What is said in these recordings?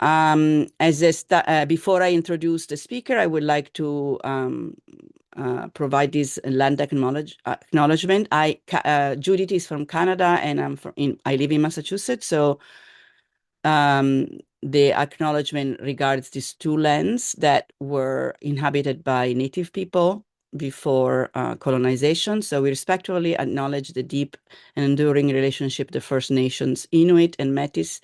Before I introduce the speaker, I would like to provide this land acknowledgement. Judith is from Canada, and I live in Massachusetts. So the acknowledgement regards these two lands that were inhabited by Native people before colonization. So we respectfully acknowledge the deep and enduring relationship the First Nations, Inuit and Métis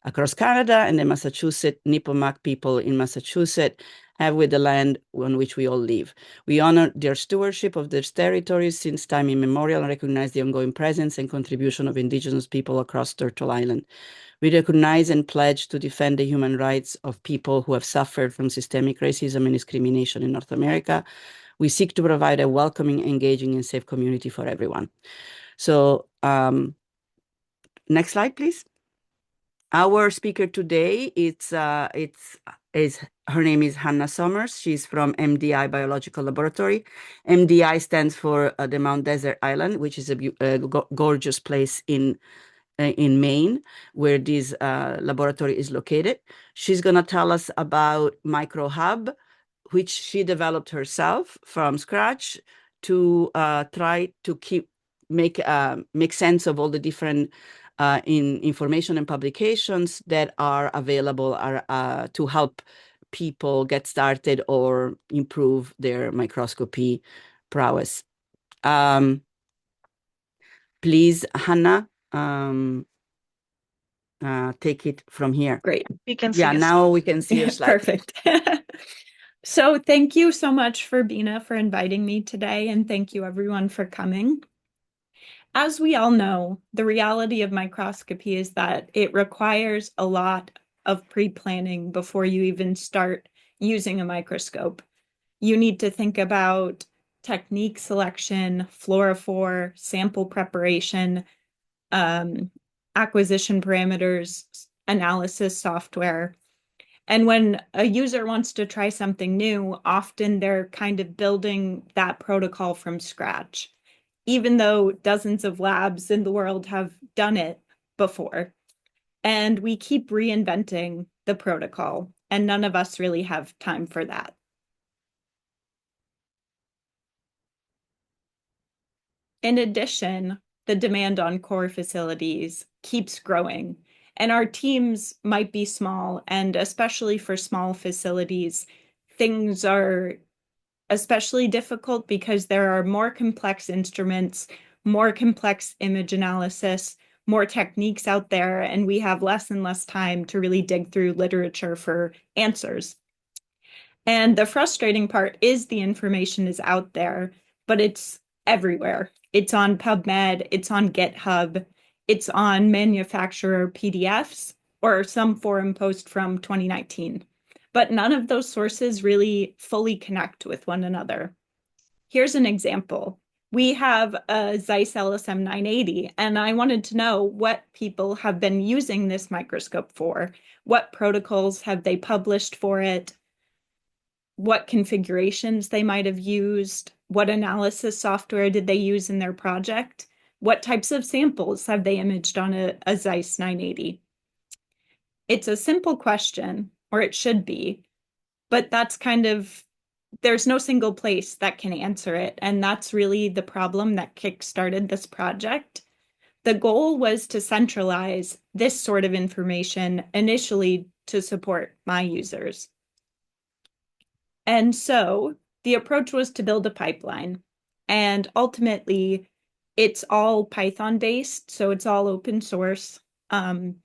across Canada and the Massachusetts Nipmuc people in Massachusetts have with the land on which we all live. We honor their stewardship of their territories since time immemorial and recognize the ongoing presence and contribution of Indigenous people across Turtle Island. We recognize and pledge to defend the human rights of people who have suffered from systemic racism and discrimination in North America. We seek to provide a welcoming, engaging, and safe community for everyone. So, next slide, please. Our speaker today, her name is Hannah Summers. She's from MDI Biological Laboratory. MDI stands for the Mount Desert Island, which is a gorgeous place in Maine, where this laboratory is located. She's going to tell us about MicroHub, which she developed herself from scratch to try to make sense of all the different information and publications that are available to help people get started or improve their microscopy prowess. Please, Hannah, take it from here. Great. We can see now we can see your slide. Perfect. So thank you so much for Bina for inviting me today, and thank you everyone for coming. As we all know, the reality of microscopy is that it requires a lot of pre-planning before you even start using a microscope. You need to think about technique selection, fluorophore, sample preparation, acquisition parameters, analysis software. And when a user wants to try something new, often they're kind of building that protocol from scratch, even though dozens of labs in the world have done it before. And we keep reinventing the protocol, and none of us really have time for that. In addition, the demand on core facilities keeps growing, and our teams might be small, and especially for small facilities, things are especially difficult because there are more complex instruments, more complex image analysis, more techniques out there, and we have less and less time to really dig through literature for answers. And the frustrating part is the information is out there, but it's everywhere. It's on PubMed, it's on GitHub, it's on manufacturer PDFs, or some forum post from 2019. But none of those sources really fully connect with one another. Here's an example. We have a Zeiss LSM 980, and I wanted to know what people have been using this microscope for. What protocols have they published for it? What configurations they might have used? What analysis software did they use in their project? What types of samples have they imaged on a Zeiss 980? It's a simple question, or it should be, but that's there's no single place that can answer it. And that's really the problem that kickstarted this project. The goal was to centralize this sort of information initially to support my users. And so the approach was to build a pipeline. And ultimately, it's all Python based, so it's all open source. And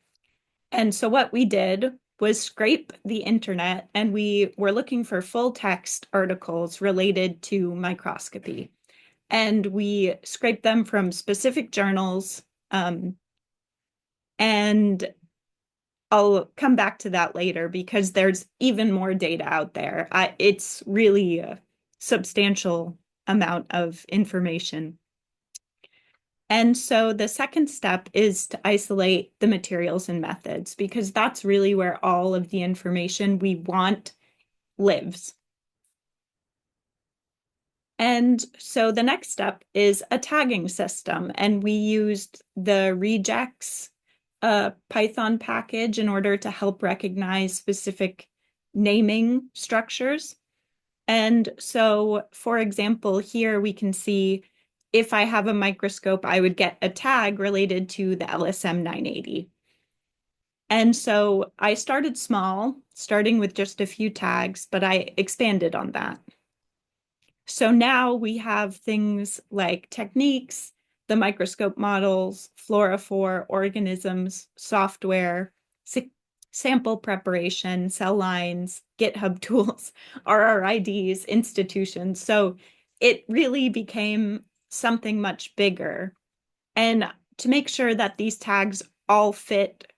so what we did was scrape the internet, and we were looking for full text articles related to microscopy. And we scraped them from specific journals. And I'll come back to that later because there's even more data out there. It's really a substantial amount of information. And so the second step is to isolate the materials and methods, because that's really where all of the information we want lives. And so the next step is a tagging system, and we used the regex a Python package in order to help recognize specific naming structures. And so, for example, here we can see if I have a microscope, I would get a tag related to the LSM 980. And so I started small, starting with just a few tags, but I expanded on that. So now we have things like techniques, the microscope models, fluorophore, organisms, software, sample preparation, cell lines, GitHub tools, RRIDs, institutions. So it really became something much bigger. And to make sure that these tags all fit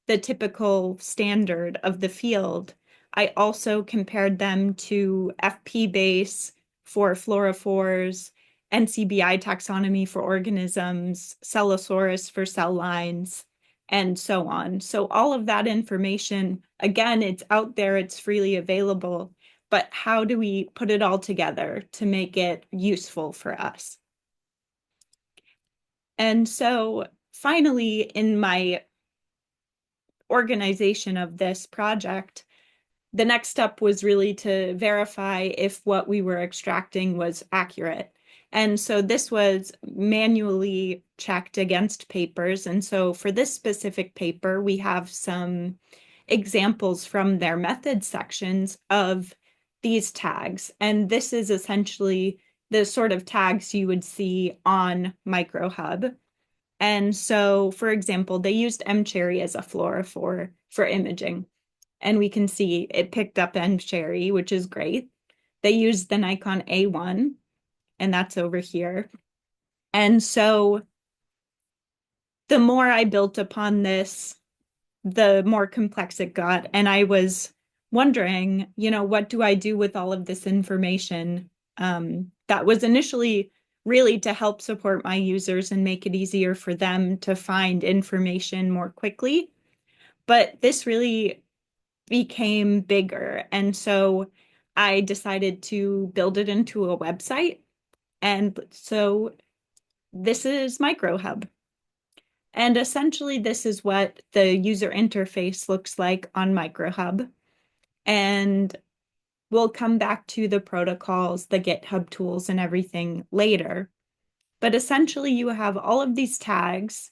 the typical standard of the field, I also compared them to FP base for fluorophores, NCBI taxonomy for organisms, Cellosaurus for cell lines, and so on. So all of that information, again, it's out there, it's freely available, but how do we put it all together to make it useful for us? And so finally, in my organization of this project, the next step was really to verify if what we were extracting was accurate. And so this was manually checked against papers. And so for this specific paper, we have some examples from their method sections of these tags. And this is essentially the sort of tags you would see on MicroHub. And so, for example, they used mCherry as a fluorophore for imaging. And we can see it picked up mCherry, which is great. They used the Nikon A1, and that's over here. And so the more I built upon this, the more complex it got. And I was wondering, what do I do with all of this information? That was initially really to help support my users and make it easier for them to find information more quickly. But this really became bigger. And so I decided to build it into a website. And so this is MicroHub. And essentially, this is what the user interface looks like on MicroHub. And we'll come back to the protocols, the GitHub tools, and everything later. But essentially, you have all of these tags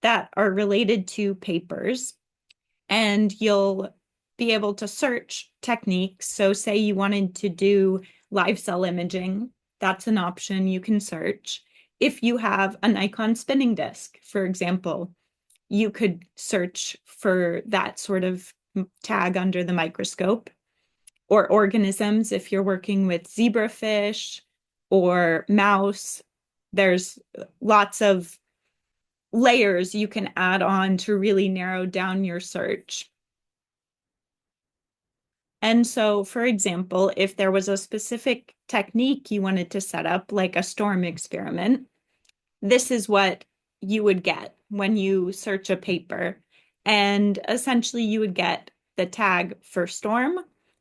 that are related to papers, and you'll be able to search techniques. So, say you wanted to do live cell imaging, that's an option you can search. If you have a Nikon spinning disk, for example, you could search for that sort of tag under the microscope, or organisms if you're working with zebrafish or mouse. There's lots of layers you can add on to really narrow down your search. And so, for example, if there was a specific technique you wanted to set up, like a storm experiment, this is what you would get when you search a paper. And essentially, you would get the tag for storm,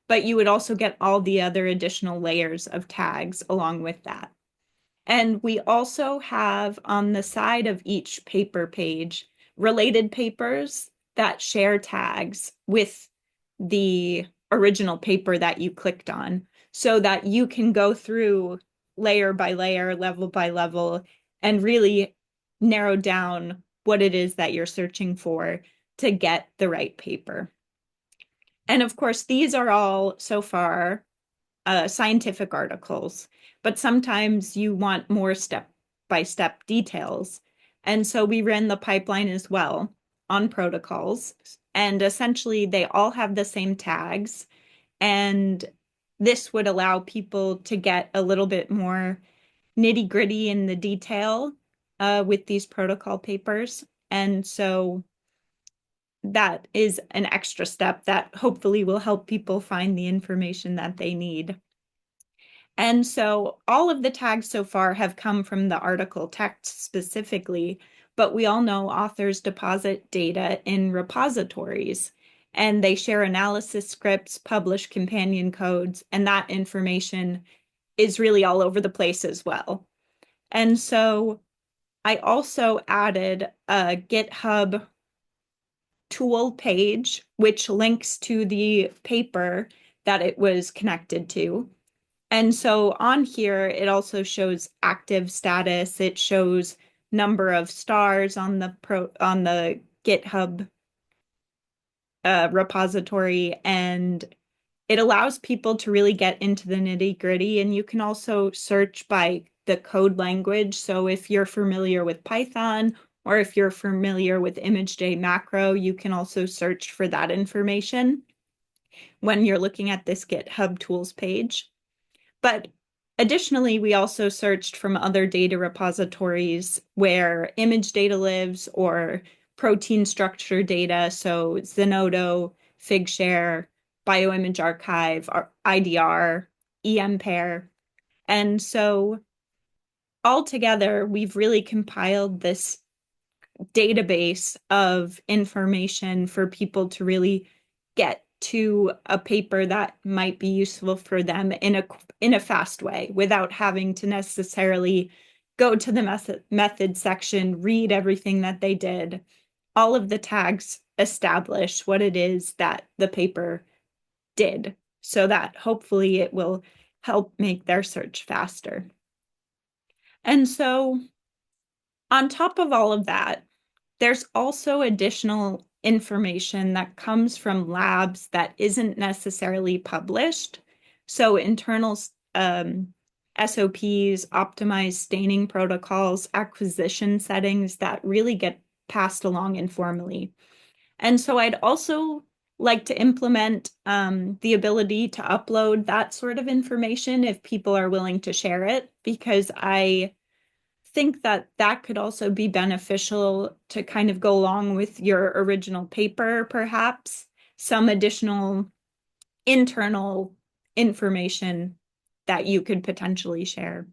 but you would also get all the other additional layers of tags along with that. And we also have on the side of each paper page related papers that share tags with the original paper that you clicked on so that you can go through layer by layer, level by level, and really narrow down what it is that you're searching for to get the right paper. And of course, these are all so far scientific articles, but sometimes you want more step-by-step details. And so we ran the pipeline as well on protocols. And essentially, they all have the same tags. And this would allow people to get a little bit more nitty-gritty in the detail with these protocol papers. And so that is an extra step that hopefully will help people find the information that they need. And so all of the tags so far have come from the article text specifically, but we all know authors deposit data in repositories and they share analysis scripts, publish companion codes, and that information is really all over the place as well. And so I also added a GitHub tool page, which links to the paper that it was connected to. And so on here, it also shows active status. It shows number of stars on the GitHub repository, and it allows people to really get into the nitty-gritty. And you can also search by the code language. So if you're familiar with Python, or if you're familiar with ImageJ macro, you can also search for that information when you're looking at this GitHub tools page. But additionally, we also searched from other data repositories where image data lives, or protein structure data. So Zenodo, Figshare, Bioimage Archive, IDR, EMPair. And so altogether, we've really compiled this database of information for people to really get to a paper that might be useful for them in a fast way, without having to necessarily go to the method section, read everything that they did. All of the tags establish what it is that the paper did, so that hopefully it will help make their search faster. And so on top of all of that, there's also additional information that comes from labs that isn't necessarily published. So internal SOPs, optimized staining protocols, acquisition settings that really get passed along informally. And so I'd also like to implement the ability to upload that sort of information if people are willing to share it, because I think that that could also be beneficial to kind of go along with your original paper, perhaps some additional internal information that you could potentially share.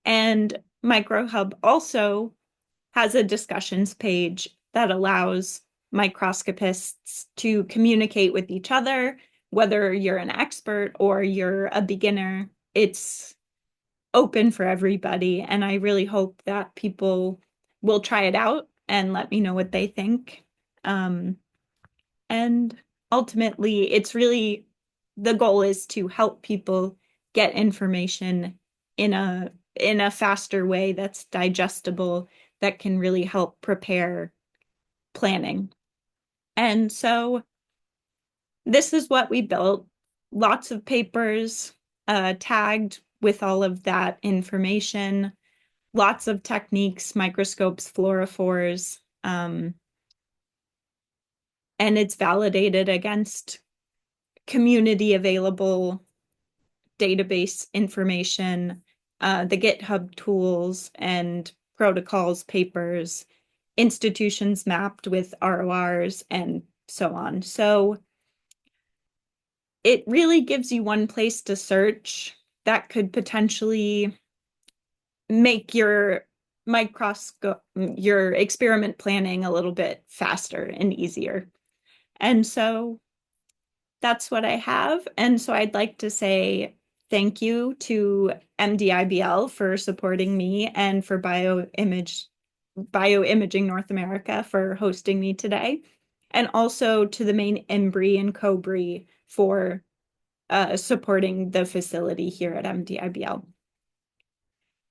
And MicroHub also has a discussions page that allows microscopists to communicate with each other, whether you're an expert or you're a beginner. It's open for everybody, and I really hope that people will try it out and let me know what they think. And ultimately, it's really, the goal is to help people get information in a faster way that's digestible, that can really help prepare planning. And so this is what we built. Lots of papers tagged with all of that information, lots of techniques, microscopes, fluorophores, and it's validated against community available database information, the GitHub tools and protocols, papers, institutions mapped with RORs, and so on. So it really gives you one place to search that could potentially make your experiment planning a little bit faster and easier. And so that's what I have. And so I'd like to say thank you to MDIBL for supporting me, and for Bioimaging North America for hosting me today, and also to the main Embry and Cobry for supporting the facility here at MDIBL.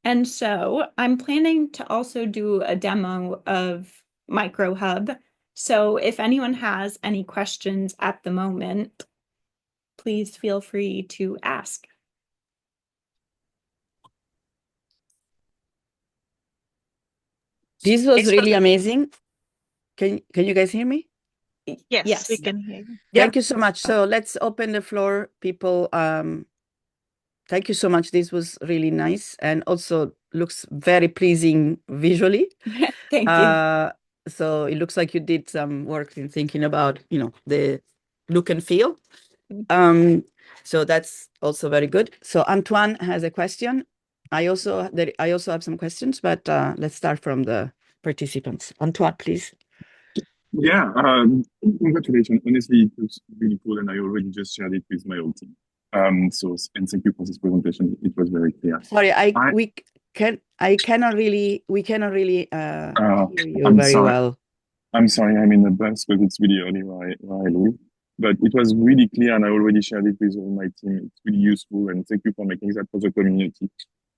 And so I'm planning to also do a demo of MicroHub. So if anyone has any questions at the moment, please feel free to ask. This was really amazing. Can you guys hear me? Yes. We can hear you. Thank you so much. So let's open the floor, people. Thank you so much. This was really nice, and also looks very pleasing visually. Thank you. So it looks like you did some work in thinking about, the look and feel. So that's also very good. So Antoine has a question. I also have some questions, but let's start from the participants. Antoine, please. Yeah, congratulations. Honestly, it looks really cool, and I already just shared it with my whole team. And thank you for this presentation. It was very clear. Sorry, we cannot really hear you I'm very sorry. well. I'm sorry, I'm in the bus, but it's really early where I live. But it was really clear, and I already shared it with all my team. It's really useful, and thank you for making that for the community.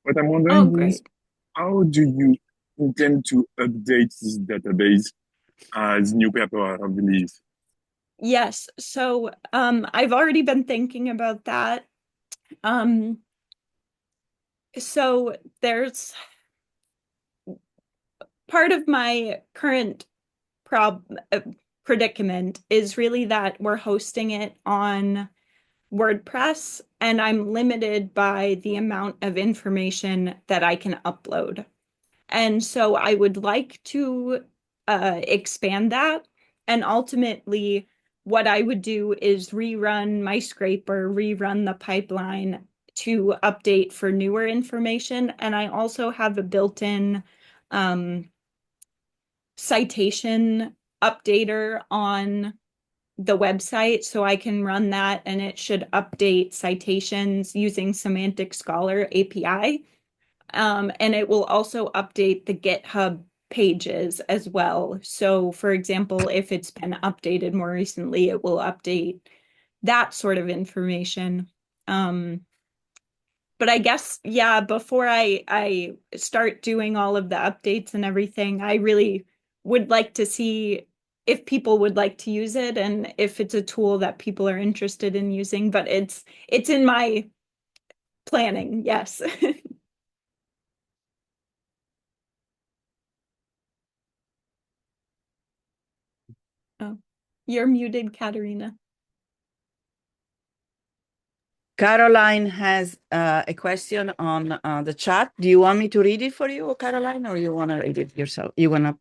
What I'm Oh, wondering is, great. how do you intend to update this database as new paper are released? Yes. So I've already been thinking about that. Um, so there's part of my current prob predicament is really that we're hosting it on WordPress and I'm limited by the amount of information that I can upload. And so I would like to expand that. And ultimately, what I would do is rerun my scraper, rerun the pipeline to update for newer information. And I also have a built-in um, citation updater on the website, so I can run that and it should update citations using Semantic Scholar API. And it will also update the GitHub pages as well. So, for example, if it's been updated more recently, it will update that sort of information. But I guess, yeah, before I start doing all of the updates and everything, I really would like to see if people would like to use it and if it's a tool that people are interested in using. But it's in my planning, yes. Oh, you're muted, Katerina. Caroline has a question on the chat. Do you want me to read it for you, Caroline, or you want to read it yourself? You want to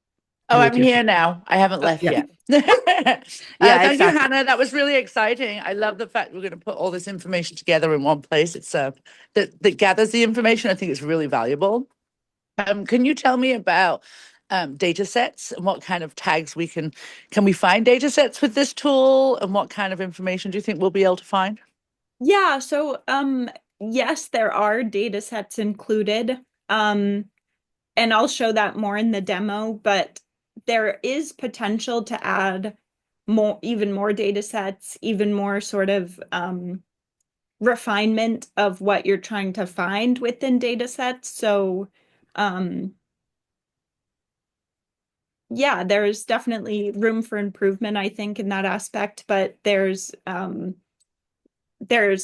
Oh, do I'm it yourself? here now. I haven't left Yeah. yet. Yeah, Thank you, exactly. Hannah. That was really exciting. I love the fact we're going to put all this information together in one place. It's that gathers the information. I think it's really valuable. Can you tell me about data sets and what kind of tags can we find data sets with this tool, and what kind of information do you think we'll be able to find? Yeah, so yes, there are data sets included. And I'll show that more in the demo, but there is potential to add even more data sets, even more sort of refinement of what you're trying to find within data sets. So um yeah, there's definitely room for improvement, I think, in that aspect, but there's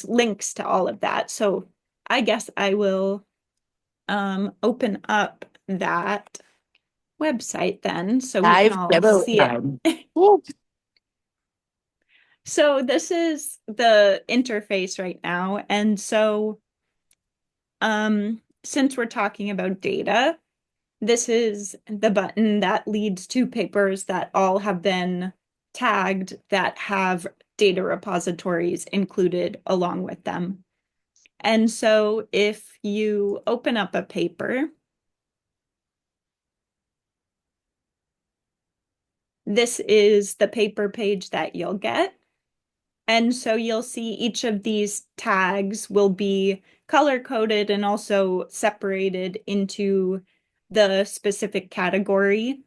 links to all of that. So I guess I will open up that website then so we can Live all demo see it. time. Woo. So this is the interface right now. And so since we're talking about data, this is the button that leads to papers that all have been tagged that have data repositories included along with them. And so if you open up a paper, this is the paper page that you'll get. And so you'll see each of these tags will be color coded and also separated into the specific category.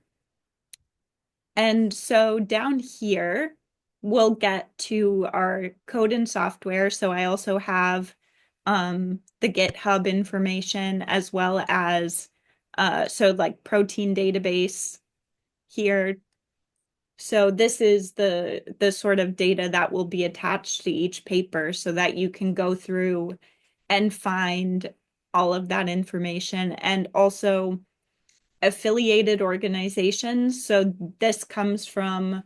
And so down here, we'll get to our code and software. So I also have the GitHub information as well as so like protein database here. So this is the sort of data that will be attached to each paper so that you can go through and find all of that information, and also affiliated organizations. So this comes from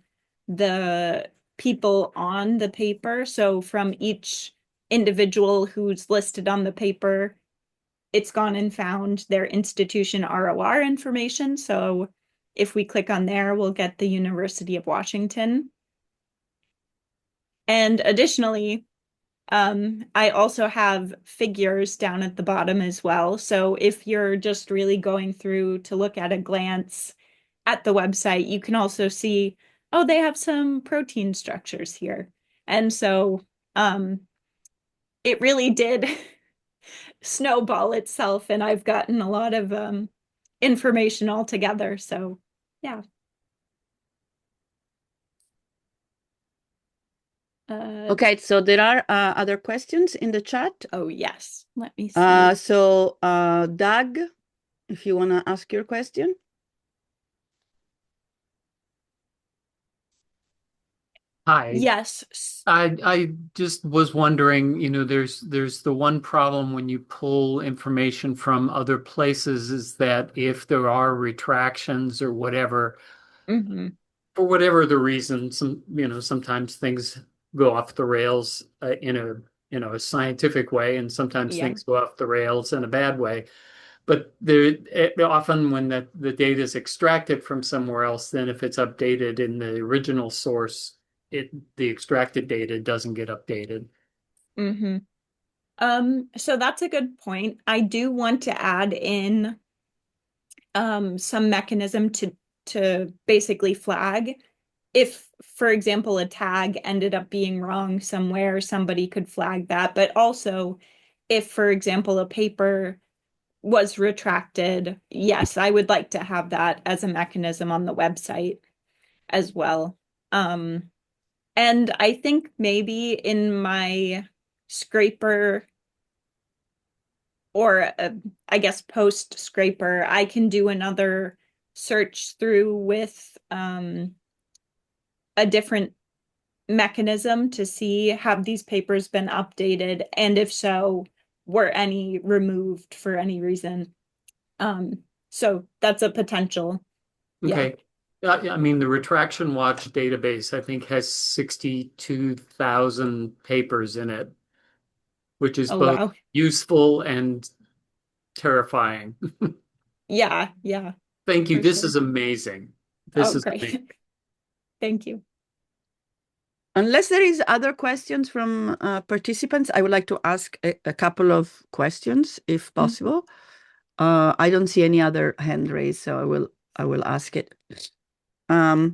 the people on the paper. So from each individual who's listed on the paper, it's gone and found their institution ROR information. So if we click on there, we'll get the University of Washington. And additionally, I also have figures down at the bottom as well. So if you're just really going through to look at a glance at the website, you can also see, oh, they have some protein structures here. And so it really did snowball itself, and I've gotten a lot of information all together. So yeah. Okay, so there are other questions in the chat. Oh, yes. Let me see. So Doug, if you want to ask your question. Hi. Yes. I just was wondering, there's the one problem when you pull information from other places is that if there are retractions or whatever, Mm-hmm. for whatever the reason, sometimes things go off the rails in a scientific way, and sometimes Yeah. things go off the rails in a bad way. But often when the data is extracted from somewhere else, then if it's updated in the original source, the extracted data doesn't get updated. Mm-hmm. So that's a good point. I do want to add in some mechanism to basically flag if, for example, a tag ended up being wrong somewhere, somebody could flag that. But also, if, for example, a paper was retracted, yes, I would like to have that as a mechanism on the website as well. And I think maybe in my scraper or I guess post scraper, I can do another search through with a different mechanism to see have these papers been updated, and if so, were any removed for any reason. So that's a potential. Yeah. Okay. I mean, the Retraction Watch database, I think, has 62,000 papers in it, which is Oh, both wow. useful and terrifying. Yeah, Thank you. for This sure. is amazing. This Oh, is amazing. great. Thank you. Unless there is other questions from participants, I would like to ask a couple of questions, if possible. I don't see any other hand raised, so I will ask it. I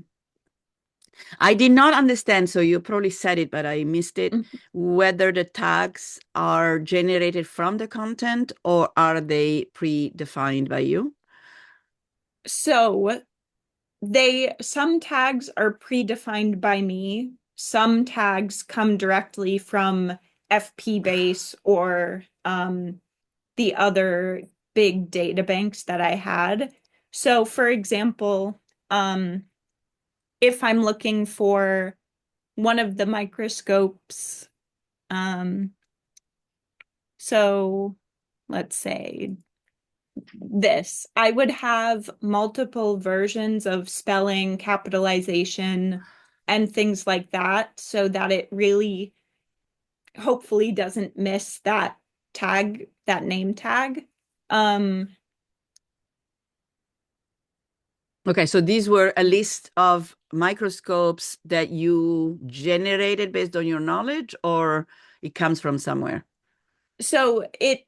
did not understand, so you probably said it, but I missed it, whether the tags are generated from the content or are they predefined by you? So some tags are predefined by me. Some tags come directly from FPBase or the other big data banks that I had. So for example, if I'm looking for one of the microscopes, so let's say this, I would have multiple versions of spelling, capitalization, and things like that so that it really hopefully doesn't miss that tag, that name tag. Okay, so these were a list of microscopes that you generated based on your knowledge, or it comes from somewhere? So it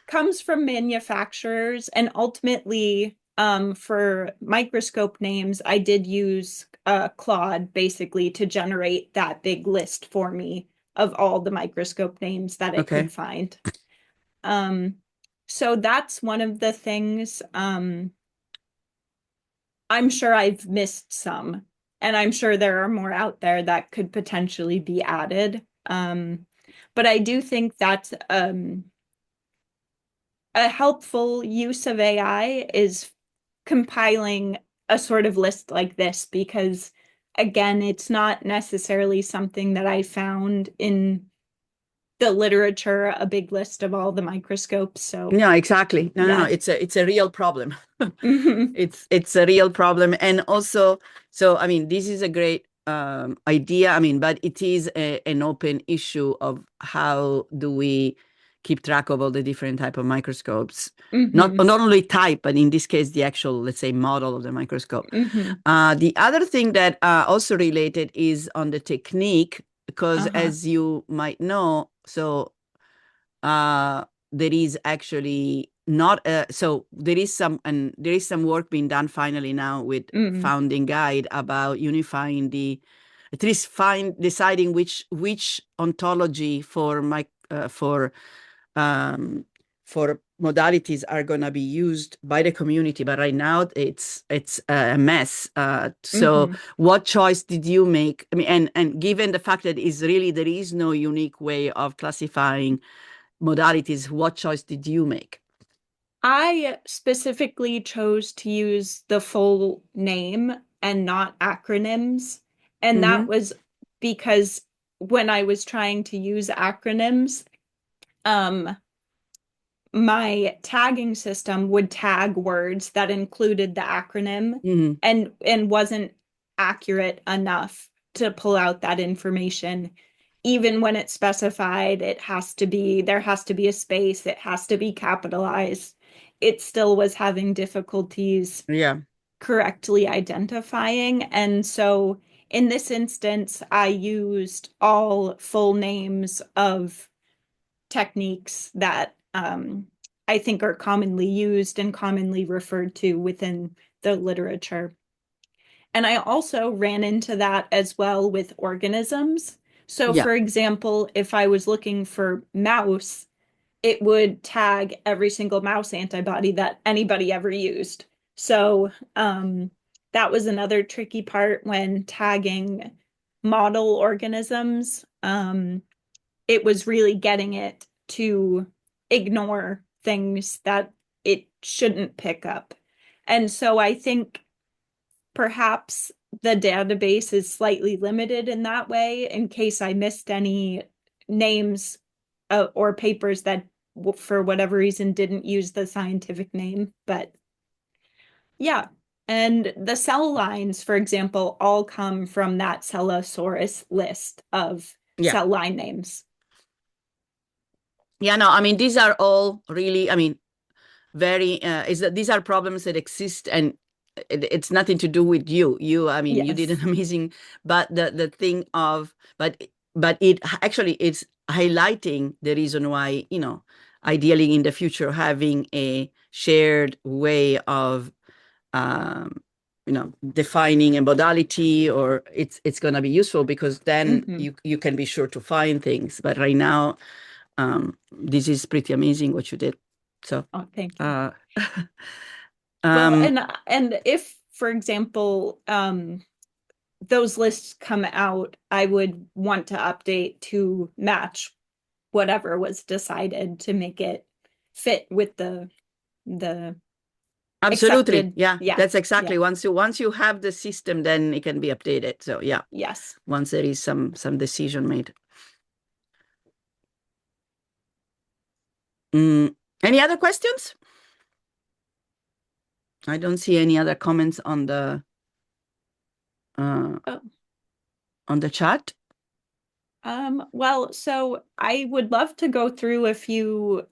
comes from manufacturers, and ultimately, for microscope names, I did use Claude basically to generate that big list for me of all the microscope names that it could find. So that's one of the things. I'm sure I've missed some, and I'm sure there are more out there that could potentially be added. But I do think that's a helpful use of AI is compiling a sort of list like this, because again, it's not necessarily something that I found in the literature, a big list of all the microscopes. So No, exactly. No, yeah. It's a real problem. Mhm. It's a real problem. And also, so I mean, this is a great idea. I mean, but it is an open issue of how do we keep track of all the different type of microscopes. Not only type, but in this case, the actual, let's say, model of the microscope. The other thing that also related is on the technique, because as you might know, so there is actually not so there is some work being done finally now with Founding Guide about unifying at least deciding which ontology for modalities are going to be used by the community, but right now it's a mess. So what choice did you make? I mean, and given the fact that there is no unique way of classifying modalities, what choice did you make? I specifically chose to use the full name and not acronyms. And that was because when I was trying to use acronyms, my tagging system would tag words that included the acronym and wasn't accurate enough to pull out that information. Even when it's specified, there has to be a space, it has to be capitalized. It still was having difficulties correctly identifying. And so in this instance, I used all full names of techniques that I think are commonly used and commonly referred to within the literature. And I also ran into that as well with organisms. So, for example, if I was looking for mouse, it would tag every single mouse antibody that anybody ever used. So that was another tricky part when tagging model organisms. It was really getting it to ignore things that it shouldn't pick up. And so I think perhaps the database is slightly limited in that way in case I missed any names or papers that for whatever reason didn't use the scientific name. But yeah. And the cell lines, for example, all come from that Cellosaurus list of cell line names. Yeah, no, I mean, these are all really, I mean, these are problems that exist, and it's nothing to do with you. I mean, you did an amazing, but the thing of, but it actually it's highlighting the reason why, ideally in the future, having a shared way of, defining a modality, or it's going to be useful, because then you can be sure to find things. But right now, this is pretty amazing what you did. So, thank you. Well, um, and if, for example, those lists come out, I would want to update to match whatever was decided to make it fit with the absolutely. accepted. Yeah, that's exactly. Yeah. Once you have the system, then it can be updated. So yeah. Yes. Once there is some decision made. Any other questions? I don't see any other comments on the chat. Well, so I would love to go through a few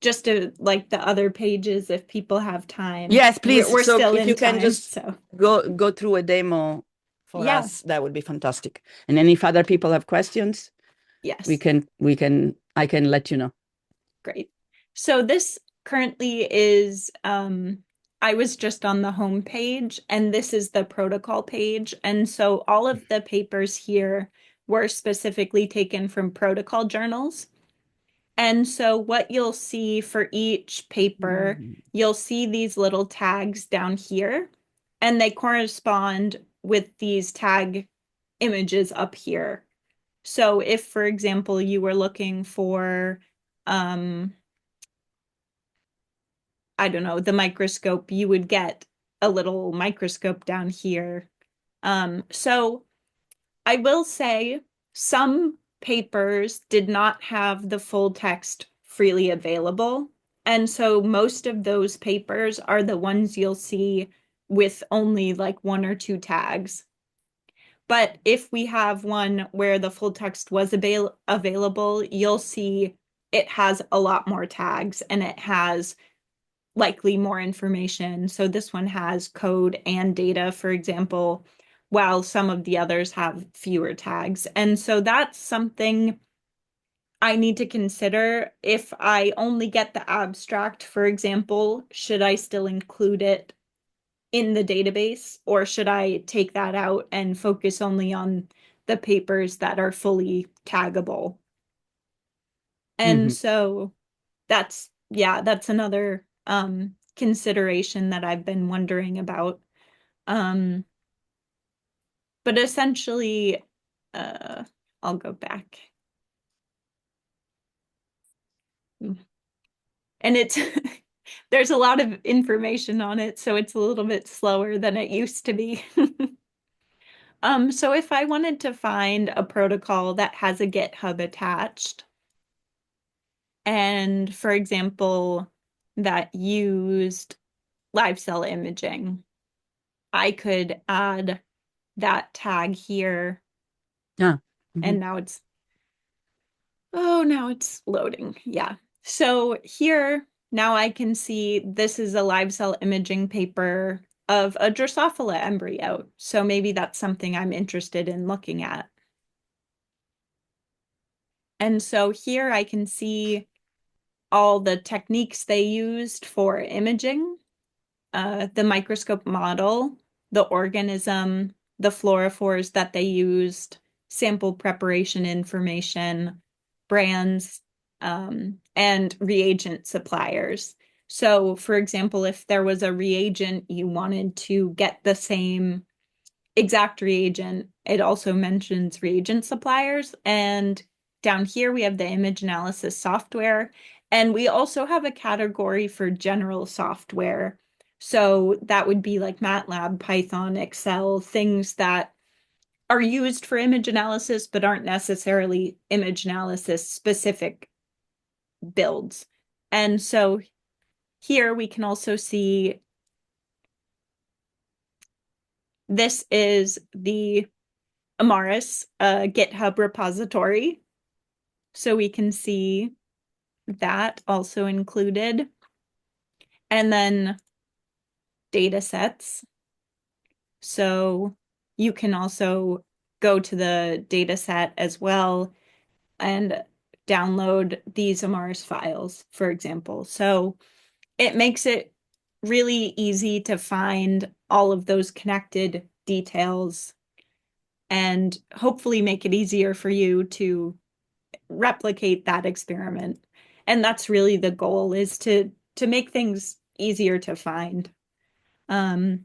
just to like the other pages if people have time. Yes, please. We're so still if in you can time, just so go through a demo for us, that would be fantastic. And then if other people have questions, yes, I can let you know. Great. So this currently is I was just on the home page, and this is the protocol page. And so all of the papers here were specifically taken from protocol journals. And so what you'll see for each paper, you'll see these little tags down here, and they correspond with these tag images up here. So if, for example, you were looking for, I don't know, the microscope, you would get a little microscope down here. So I will say some papers did not have the full text freely available. And so most of those papers are the ones you'll see with only like one or two tags. But if we have one where the full text was available, you'll see it has a lot more tags and it has likely more information. So this one has code and data, for example, while some of the others have fewer tags. And so that's something I need to consider. If I only get the abstract, for example, should I still include it in the database, or should I take that out and focus only on the papers that are fully taggable? And so that's another consideration that I've been wondering about. But essentially, I'll go back. And it's there's a lot of information on it, so it's a little bit slower than it used to be. So if I wanted to find a protocol that has a GitHub attached, and for example, that used live cell imaging, I could add that tag here. Yeah. And now it's loading. Yeah. So here, now I can see this is a live cell imaging paper of a Drosophila embryo. So maybe that's something I'm interested in looking at. And so here I can see all the techniques they used for imaging, the microscope model, the organism, the fluorophores that they used, sample preparation information, brands, and reagent suppliers. So, for example, if there was a reagent you wanted to get the same exact reagent, it also mentions reagent suppliers. And down here, we have the image analysis software. And we also have a category for general software. So that would be like MATLAB, Python, Excel, things that are used for image analysis, but aren't necessarily image analysis specific builds. And so here we can also see this is the Amaris GitHub repository. So we can see that also included. And then data sets. So you can also go to the data set as well and download these Amaris files, for example. So it makes it really easy to find all of those connected details and hopefully make it easier for you to replicate that experiment. And that's really the goal, is to make things easier to find. And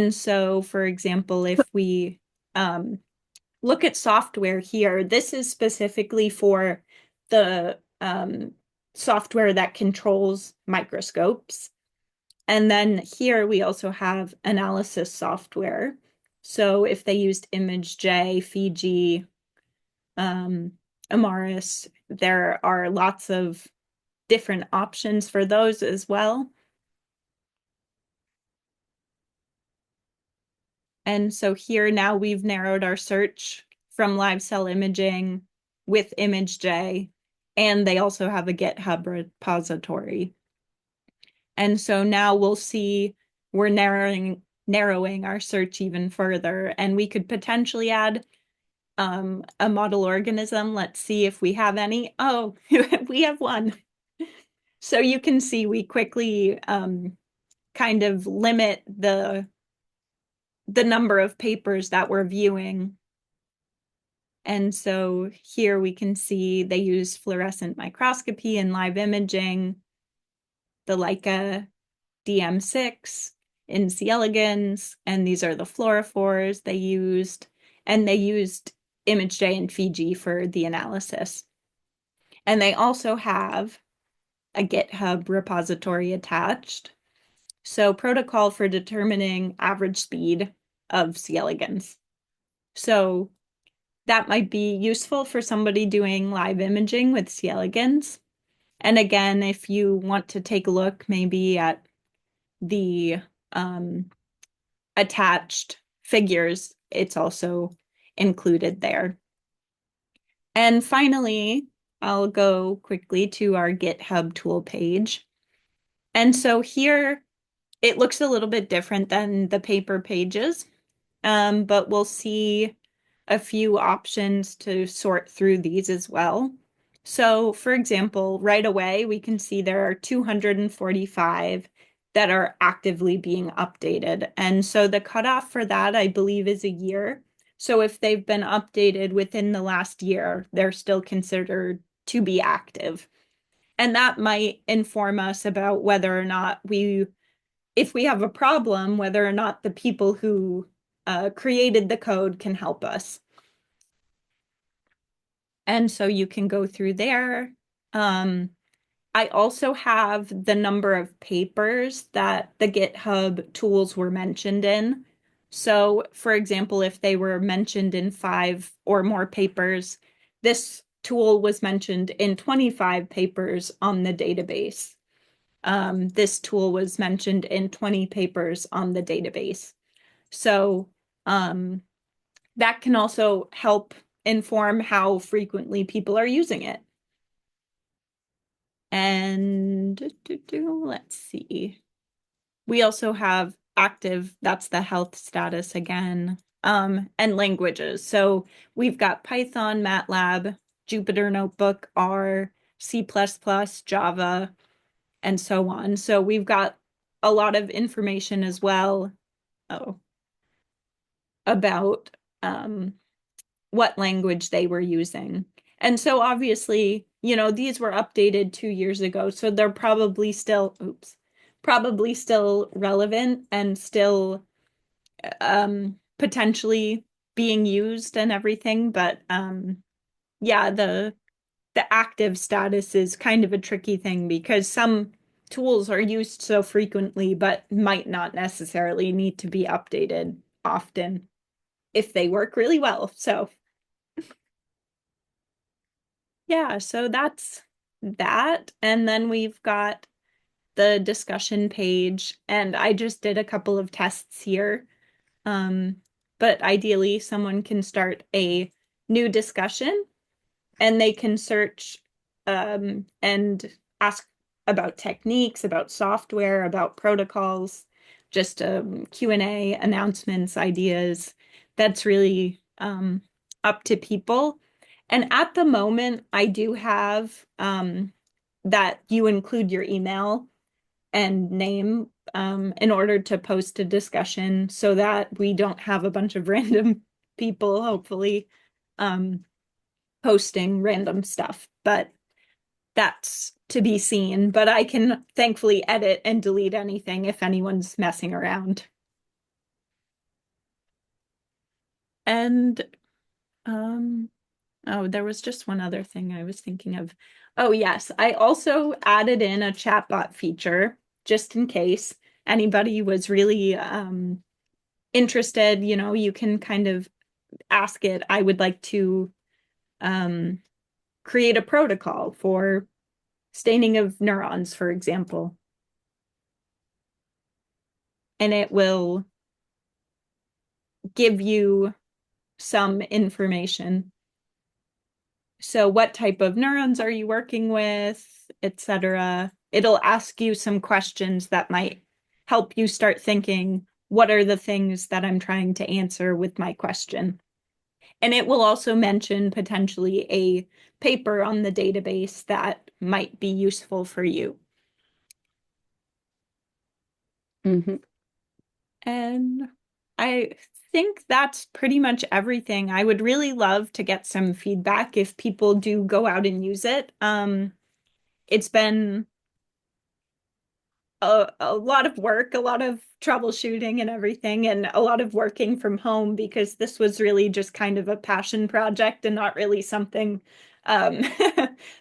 so, for example, if we look at software here, this is specifically for the software that controls microscopes. And then here we also have analysis software. So if they used ImageJ, Fiji, Amaris, there are lots of different options for those as well. And so here now we've narrowed our search from live cell imaging with ImageJ, and they also have a GitHub repository. And so now we'll see we're narrowing our search even further, and we could potentially add a model organism. Let's see if we have any. Oh, we have one. So you can see we quickly kind of limit the number of papers that we're viewing. And so here we can see they use fluorescent microscopy and live imaging, the Leica DM6 in C. elegans, and these are the fluorophores they used, and they used ImageJ and Fiji for the analysis. And they also have a GitHub repository attached. So protocol for determining average speed of C. elegans. So that might be useful for somebody doing live imaging with C. elegans. And again, if you want to take a look maybe at the attached figures, it's also included there. And finally, I'll go quickly to our GitHub tool page. And so here, it looks a little bit different than the paper pages, but we'll see a few options to sort through these as well. So for example, right away, we can see there are 245 that are actively being updated. And so the cutoff for that, I believe, is a year. So if they've been updated within the last year, they're still considered to be active. And that might inform us about whether or not if we have a problem, whether or not the people who created the code can help us. And so you can go through there. I also have the number of papers that the GitHub tools were mentioned in. So, for example, if they were mentioned in 5 or more papers, this tool was mentioned in 25 papers on the database. This tool was mentioned in 20 papers on the database. So that can also help inform how frequently people are using it. And let's see. We also have active, that's the health status again, and languages. So we've got Python, MATLAB, Jupyter Notebook, R, C++, Java, and so on. So we've got a lot of information as well about what language they were using. And so obviously, these were updated 2 years ago, so they're probably still relevant and still potentially being used and everything. But yeah, the active status is kind of a tricky thing because some tools are used so frequently, but might not necessarily need to be updated often if they work really well. So yeah, so that's that. And then we've got the discussion page, and I just did a couple of tests here. But ideally, someone can start a new discussion and they can search and ask about techniques, about software, about protocols, just Q&A, announcements, ideas. That's really up to people. And at the moment, I do have that you include your email and name in order to post a discussion so that we don't have a bunch of random people, hopefully, posting random stuff. But that's to be seen. But I can thankfully edit and delete anything if anyone's messing around. And oh, there was just one other thing I was thinking of. Oh, yes. I also added in a chatbot feature just in case anybody was really interested. You can kind of ask it, I would like to create a protocol for staining of neurons, for example. And it will give you some information. So what type of neurons are you working with, etc. It'll ask you some questions that might help you start thinking, what are the things that I'm trying to answer with my question? And it will also mention potentially a paper on the database that might be useful for you. Mm-hmm. And I think that's pretty much everything. I would really love to get some feedback if people do go out and use it. It's been a lot of work, a lot of troubleshooting and everything, and a lot of working from home because this was really just kind of a passion project and not really something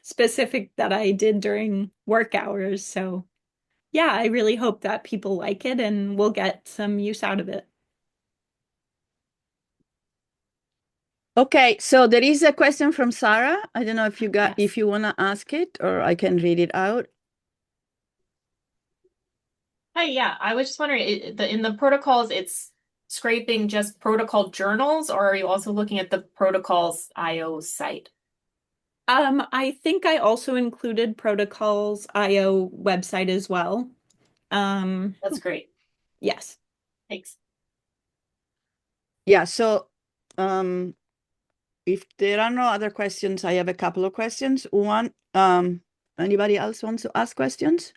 specific that I did during work hours. So yeah, I really hope that people like it and we'll get some use out of it. Okay, so there is a question from Sarah. I don't know if you Yes. if you want to ask it or I can read it out. Hi, yeah, I was just wondering, in the protocols, it's scraping just protocol journals, or are you also looking at the protocols IO site? I think I also included Protocols IO website as well. That's great. Yes. Thanks. Yeah, so if there are no other questions, I have a couple of questions. One, anybody else wants to ask questions?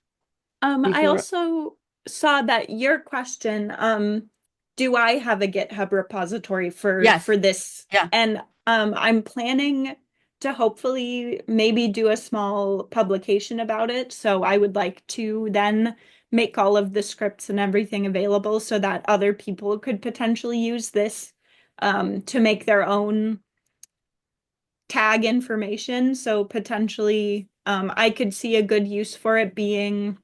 I also saw that your question, do I have a GitHub repository for Yes. this? Yeah. And I'm planning to hopefully maybe do a small publication about it. So I would like to then make all of the scripts and everything available so that other people could potentially use this to make their own tag information. So potentially I could see a good use for it being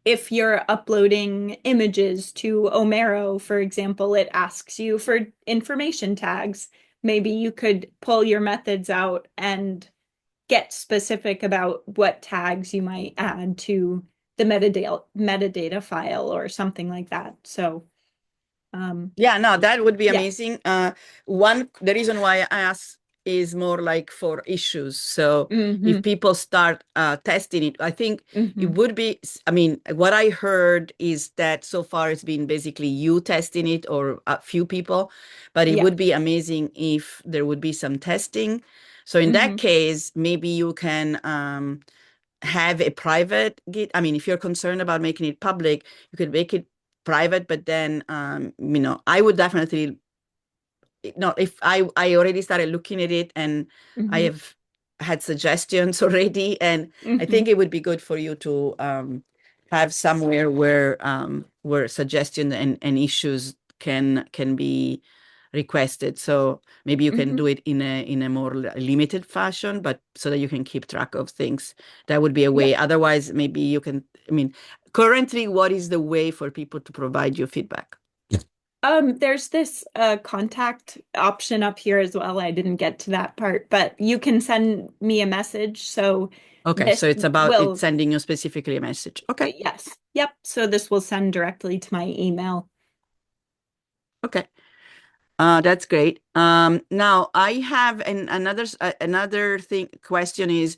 if you're uploading images to Omero, for example, it asks you for information tags. Maybe you could pull your methods out and get specific about what tags you might add to the metadata file or something like that. So yeah, no, that would be yeah. amazing. The reason why I asked is more like for issues. So if people start testing it, I think it would be, I mean, what I heard is that so far it's been basically you testing it or a few people, but it would be amazing if there would be some testing. So in that case, maybe you can have a private Git. I mean, if you're concerned about making it public, you could make it private, but then, I would definitely, no, if I already started looking at it and I have had suggestions already, and I think it would be good for you to have somewhere where suggestions and issues can be requested. So maybe you can do it in a more limited fashion, but so that you can keep track of things. That would be a way. Otherwise, maybe you can, I mean, currently, what is the way for people to provide you feedback? There's this contact option up here as well. I didn't get to that part, but you can send me a message. So Okay, so it's about will, it's sending you specifically a message. Okay. Yes. Yep. So this will send directly to my email. Okay. That's great. Now I have another question is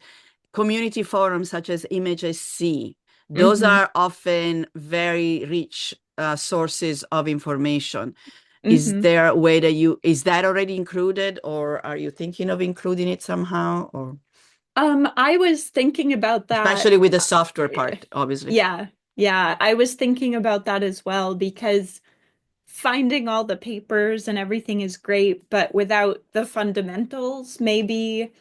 community forums such as ImageSC. Those are often very rich sources of information. Is there a way that is that already included, or are you thinking of including it somehow, or? I was thinking about that. Especially with the software part, obviously. Yeah. I was thinking about that as well because finding all the papers and everything is great, but without the fundamentals, maybe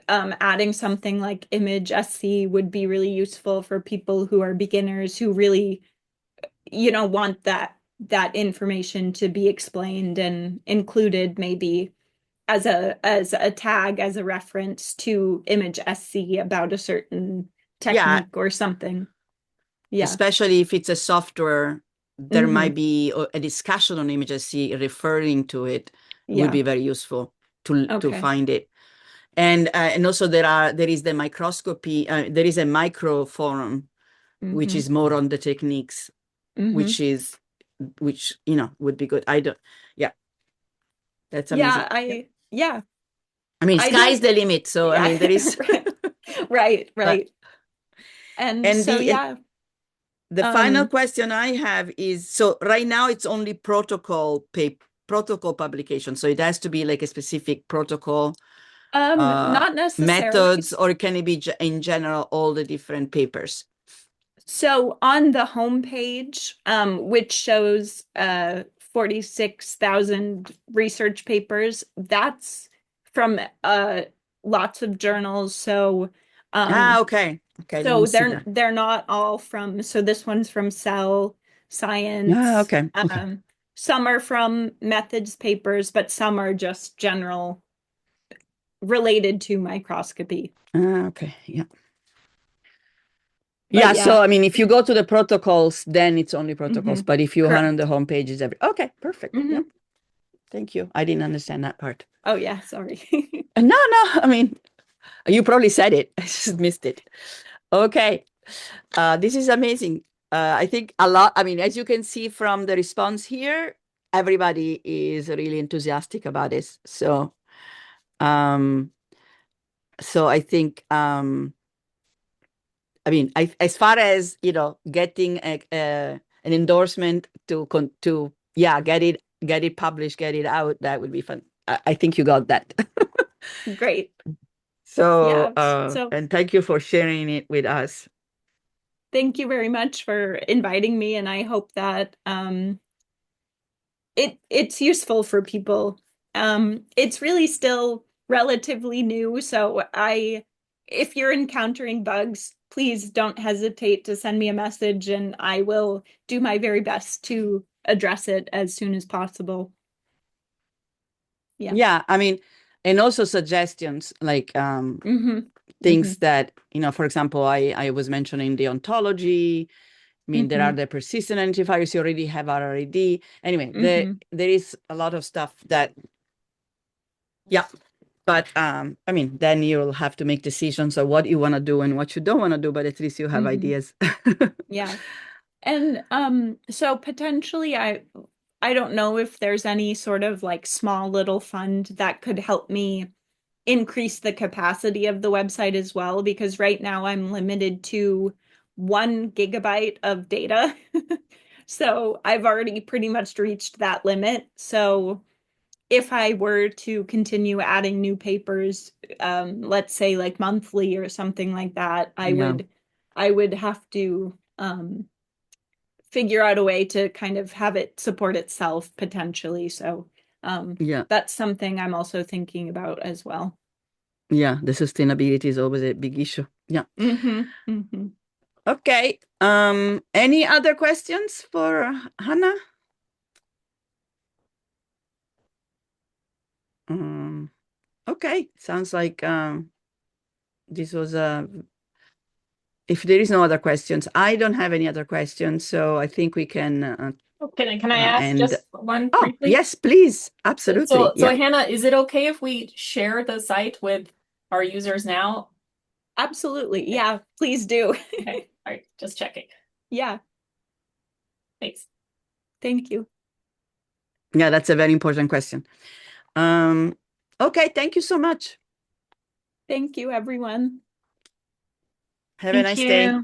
adding something like ImageSC would be really useful for people who are beginners who really, want that information to be explained and included maybe as a tag, as a reference to ImageSC about a certain technique or something. Yeah. Especially if it's a software, there might be a discussion on ImageSC referring to it. It would be very useful to find it. And also there is the microscopy, there is a micro forum, which is more on the techniques, which would be good. That's amazing. I mean, sky's the limit. So, I mean, there is. Right. And so, the final question I have is, so right now it's only protocol publication. So it has to be like a specific protocol. Not necessarily. Methods, or can it be in general all the different papers? So on the homepage, which shows 46,000 research papers, that's from lots of journals. So okay. So they're not all from. So this one's from Cell Science. Okay. Some are from methods papers, but some are just general related to microscopy. Okay. Yeah. So, I mean, if you go to the protocols, then it's only protocols. But if you are on the homepage, it's okay, perfect. Yeah. Thank you. I didn't understand that part. Oh, yeah. Sorry. No. I mean, you probably said it. I just missed it. Okay. This is amazing. I think a lot. I mean, as you can see from the response here, everybody is really enthusiastic about this. So, I think, I mean, as far as, getting an endorsement to get it published, get it out, that would be fun. I think you got that. Great. So, and thank you for sharing it with us. Thank you very much for inviting me, and I hope that it's useful for people. It's really still relatively new. So if you're encountering bugs, please don't hesitate to send me a message and I will do my very best to address it as soon as possible. Yeah. Yeah, I mean, and also suggestions like things that, for example, I was mentioning the ontology. I mean, there are the persistent identifiers. You already have RRAD. Anyway, there is a lot of stuff that, yeah. But I mean, then you'll have to make decisions of what you want to do and what you don't want to do, but at least you have ideas. Yeah. And so potentially I don't know if there's any sort of like small little fund that could help me increase the capacity of the website as well, because right now I'm limited to 1 gigabyte of data. So I've already pretty much reached that limit. So if I were to continue adding new papers, let's say like monthly or something like that, I would have to figure out a way to kind of have it support itself potentially. So that's something I'm also thinking about as well. Yeah, the sustainability is always a big issue. Yeah. Okay. Any other questions for Hannah? Okay. Sounds like this was if there is no other questions, I don't have any other questions, so I think we can Can I ask just one Oh, briefly? yes, please. Absolutely. So Hannah, is it okay if we share the site with our users now? Absolutely. Yeah, please do. Okay. All right, just checking. Yeah. Thanks. Thank you. Yeah, that's a very important question. Okay, thank you so much. Thank you, everyone. Have a nice day.